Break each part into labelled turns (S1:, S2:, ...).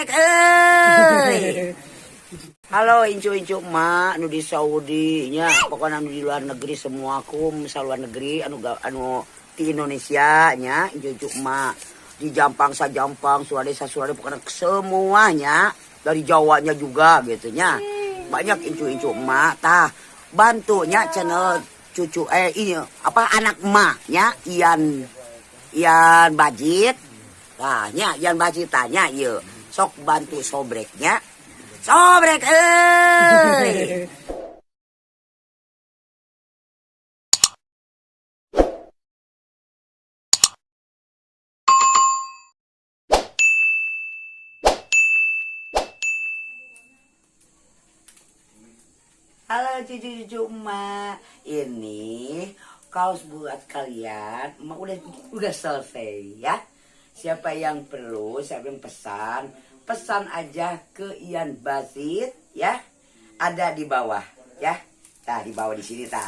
S1: Sobrek euy. Halo incu-incu emak nu di Saudi nya, pokoknya anu di luar negeri semua aku, misal luar negeri anu di Indonesia nya, incu-incu emak di Jampang Sajampang, Suradesa pokoknya semuanya, dari Jawanya juga gitu nya. Banyak incu-incu emak tah bantunya channel cucu ini apa anak emak nya Ian Bajit. Nah, nya Ian Bajit tanya ieu sok bantu sobreknya. Sobrek euy. Halo cucu-cucu emak. Ini kaos buat kalian. Emak udah selesai ya. Siapa yang perlu, siapa yang pesan aja ke Ian Basit ya. Ada di bawah ya. Nah, di bawah di sini tah.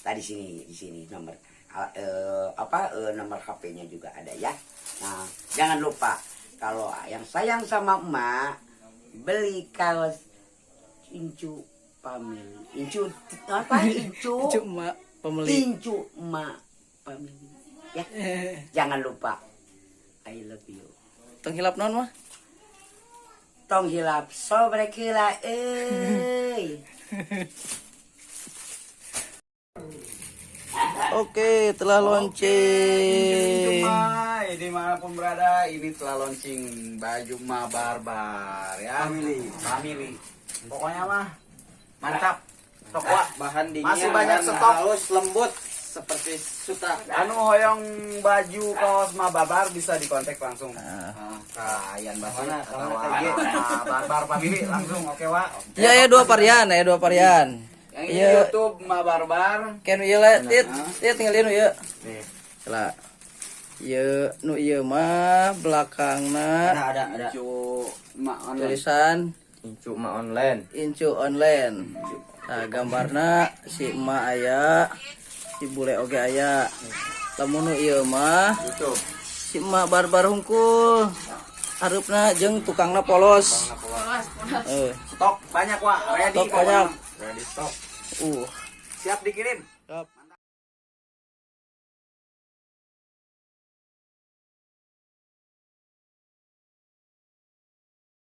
S1: Di sini nomor nomor HP-nya juga ada ya. Nah, jangan lupa kalau yang sayang sama emak beli kaos incu family. Incu apa? Incu
S2: emak family.
S1: Incu emak family ya. Jangan lupa. I love you.
S2: Tong hilap non mah?
S1: Tong hilap sobrek heula euy.
S2: Oke, telah launching.
S3: Dimanapun berada, ini telah launching baju Ma Barbar ya. Family. Pokoknya mah mantap. Stok wa.
S2: Bahan dingin.
S3: Masih banyak stok.
S2: Halus lembut seperti sutra.
S3: Anu hoyong baju kaos Ma Barbar bisa dikontak langsung. Ke Ian Basit
S2: Mana?
S3: atau
S2: Mana tadi?
S3: Ma Barbar family langsung oke wa.
S2: Ya dua varian, dua varian.
S3: Yang ini YouTube Ma Barbar.
S2: Can we let it tinggalin ya.
S3: Nih.
S2: Lah. Ieu nu ieu mah belakangna
S3: Ada. Incu Ma online.
S2: tulisan
S3: Incu Ma online.
S2: Incu online. Nah, gambarna si emak aya, si bule oge aya. Lamun nu ieu mah
S3: YouTube.
S2: si emak barbar hungkul. Harupna jeung tukangna polos.
S3: Stok banyak wa. Ready
S2: Stok banyak.
S3: Ready stok.
S2: Uh.
S3: Siap dikirim.
S2: Siap.